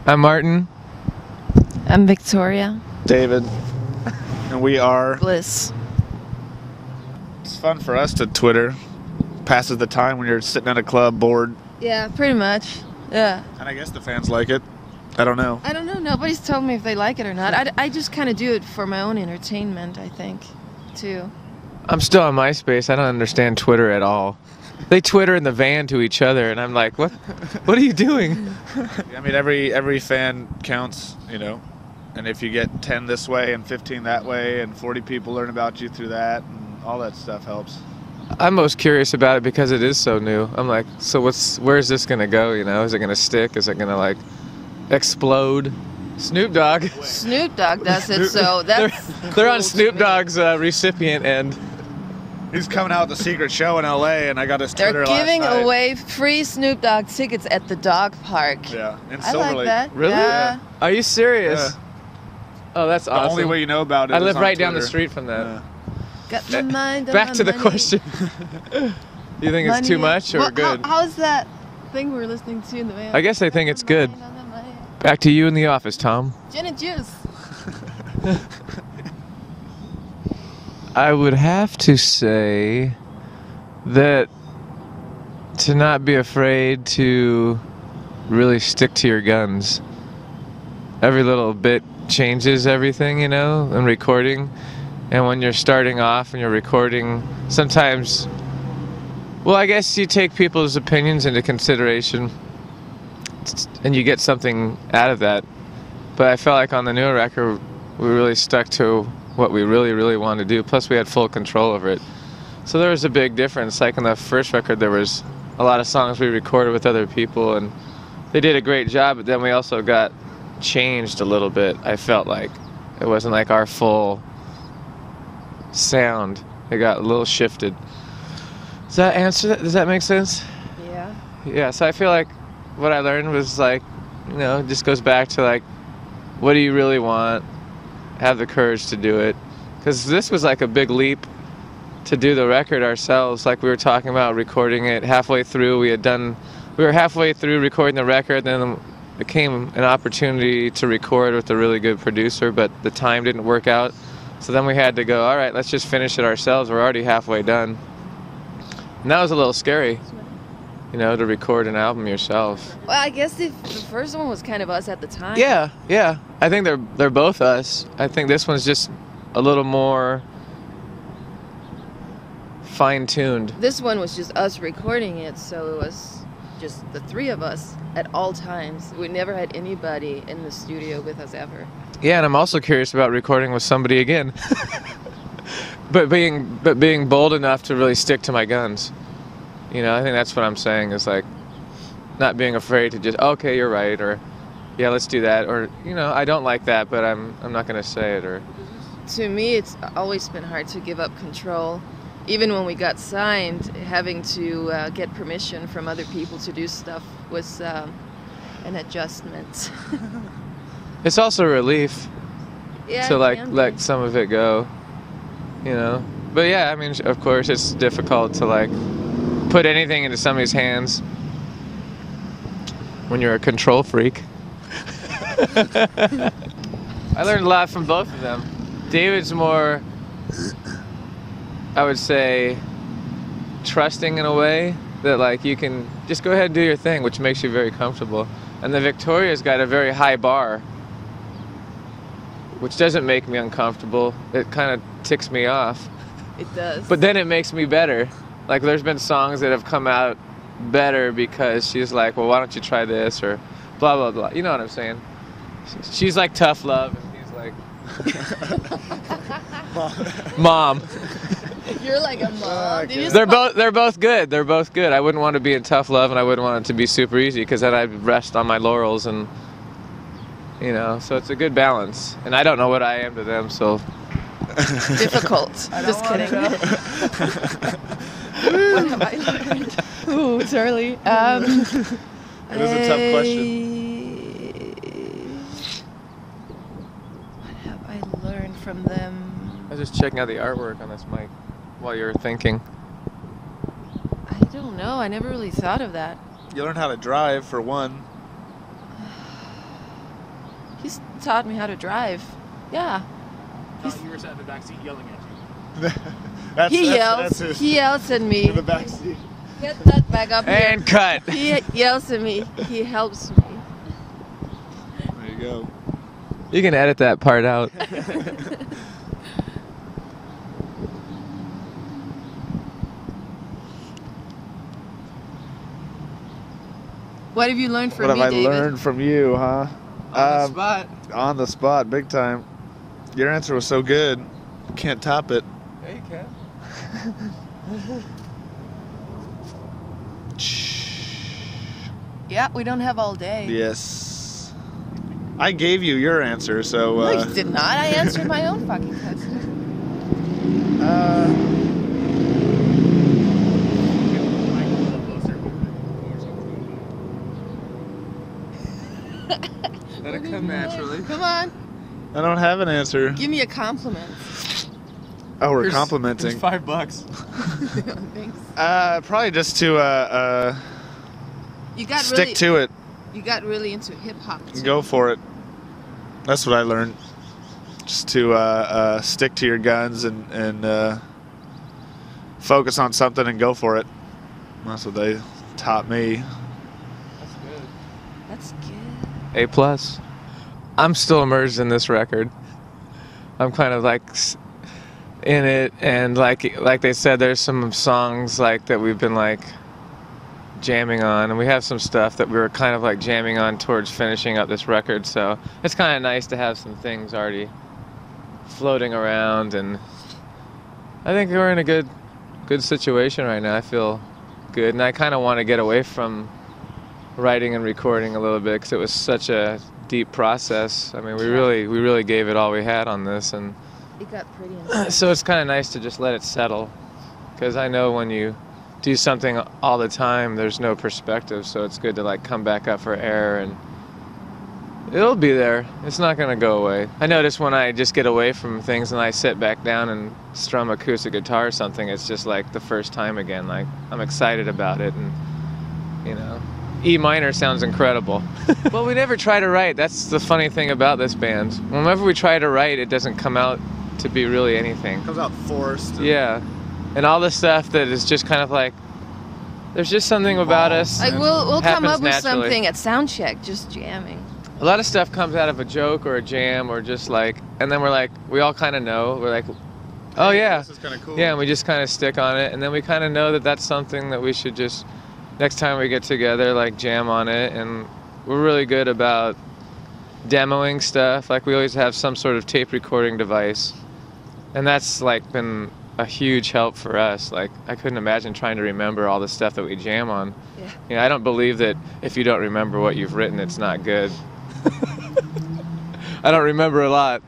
I'm Martin. I'm Victoria. David. And we are Gliss. It's fun for us to Twitter. Passes the time when you're sitting at a club bored. Yeah, pretty much. Yeah. And I guess the fans like it. I don't know. I don't know. Nobody's told me if they like it or not. I just kind of do it for my own entertainment, I think, too. I'm still on MySpace. I don't understand Twitter at all. They Twitter in the van to each other, and I'm like, what? What are you doing? I mean, every fan counts, you know. And if you get 10 this way and 15 that way and 40 people learn about you through that, and all that stuff helps. I'm most curious about it because it is so new. I'm like, so where's this going to go, you know? Is it going to stick? Is it going to, like, explode? Snoop Dogg. Snoop Dogg does it, so that's they're on Snoop Dogg's recipient end. He's coming out with a secret show in L.A., and I got his Twitter last night. They're giving away free Snoop Dogg tickets at the dog park. Yeah, in I Silver like Lake. that. Really? Yeah. Are you serious? Yeah. Oh, that's awesome. The only way you know about it I is live on right down the Twitter. street from that. Yeah. Got my mind on Back my to the money. question. You think it's too much or Well, good? How's that thing we were listening to in the van? I guess I think it's good. Mind on my money. Back to you in the office, Tom. Gin and juice. I would have to say that to not be afraid to really stick to your guns. Every little bit changes everything, you know, in recording. And when you're starting off and you're recording, sometimes, well, I guess you take people's opinions into consideration and you get something out of that. But I felt like on the new record, we really stuck to what we really, really wanted to do. Plus, we had full control over it. So there was a big difference. Like on the first record, there was a lot of songs we recorded with other people, and they did a great job, but then we also got changed a little bit. I felt like it wasn't like our full sound. It got a little shifted. Does that answer that? Does that make sense? Yeah. Yeah, so I feel like what I learned was like, you know, it just goes back to like, what do you really want? Have the courage to do it. Because this was like a big leap to do the record ourselves. Like we were talking about recording it halfway through. We were halfway through recording the record, then it came an opportunity to record with a really good producer, but the time didn't work out. So then we had to go, all right, let's just finish it ourselves. We're already halfway done. And that was a little scary, you know, to record an album yourself. Well, I guess the first one was kind of us at the time. Yeah. I think they're both us. I think this one's just a little more fine-tuned. This one was just us recording it, so it was just the three of us at all times. We never had anybody in the studio with us ever. Yeah, and I'm also curious about recording with somebody again. but being bold enough to really stick to my guns. You know, I think that's what I'm saying is like not being afraid to just, okay, you're right, or yeah, let's do that, or you know, I don't like that, but I'm not going to say it. Or To me, it's always been hard to give up control. Even when we got signed, having to get permission from other people to do stuff was an adjustment. it's also a relief Yeah, to it like can be. let some of it go, you know. But yeah, I mean, of course, it's difficult to like put anything into somebody's hands when you're a control freak. I learned a lot from both of them. David's more, I would say, trusting in a way that like you can just go ahead and do your thing, which makes you very comfortable. And the Victoria's got a very high bar, which doesn't make me uncomfortable. It kind of ticks me off. It does. But then it makes me better. Like there's been songs that have come out better because she's like, well, why don't you try this, or blah, blah, blah. You know what I'm saying? She's like tough love, and he's like mom. You're like a mom. Did you They're both good. They're both good. I wouldn't want to be in tough love, and I wouldn't want it to be super easy because then I'd rest on my laurels, and you know. So it's a good balance, and I don't know what I am to them. So difficult. Just kidding. What have I learned? Ooh, it's early. It is a tough question. What have I learned from them? I was just checking out the artwork on this mic while you were thinking. I don't know. I never really thought of that. You learn how to drive, for one. He's taught me how to drive. Yeah. You were sat in the back seat yelling at you. He yells at me. In the back seat. Get that bag up here. And cut. He yells at me. He helps me. There you go. You can edit that part out. What have you learned from What me, have I David? learned from you, huh? On the spot. On the spot, big time. Your answer was so good. Can't top it. Yeah, you can. Yeah, we don't have all day. Yes. I gave you your answer, so. No, you did not. I answered my own fucking question. Let it come naturally. Come on. I don't have an answer. Give me a compliment. Oh, we're Here's complimenting. $5. Thanks. Probably just to You got stick really, to it. You got really into hip hop. Go for it. That's what I learned. Just to stick to your guns and focus on something and go for it. That's what they taught me. That's good. That's good. A+. I'm still immersed in this record. I'm kind of like in it, and like they said, there's some songs like that we've been like jamming on, and we have some stuff that we were kind of like jamming on towards finishing up this record. So it's kind of nice to have some things already floating around, and I think we're in a good situation right now. I feel good, and I kind of want to get away from writing and recording a little bit because it was such a deep process. I mean, we really gave it all we had on this, and It got pretty intense. so it's kind of nice to just let it settle, because I know when you do something all the time, there's no perspective. So it's good to like come back up for air, and it'll be there. It's not gonna go away. I notice when I just get away from things and I sit back down and strum acoustic guitar or something, it's just like the first time again. Like I'm excited about it, and you know, E minor sounds incredible. Well, we never try to write. That's the funny thing about this band. Whenever we try to write, it doesn't come out to be really anything. Comes out forced. Yeah, and all the stuff that is just kind of like, there's just something about us. Like we'll come happens up with naturally. something at sound check, just jamming. A lot of stuff comes out of a joke or a jam or just like, and then we're like, we all kind of know. We're like, oh yeah, This is kind of cool. yeah, and we just kind of stick on it, and then we kind of know that that's something that we should just, next time we get together, like jam on it. And we're really good about demoing stuff. Like we always have some sort of tape recording device, and that's like been a huge help for us. Like I couldn't imagine trying to remember all the stuff that we jam on. Yeah. You know, I don't believe that if you don't remember what you've written, it's not good. I don't remember a lot.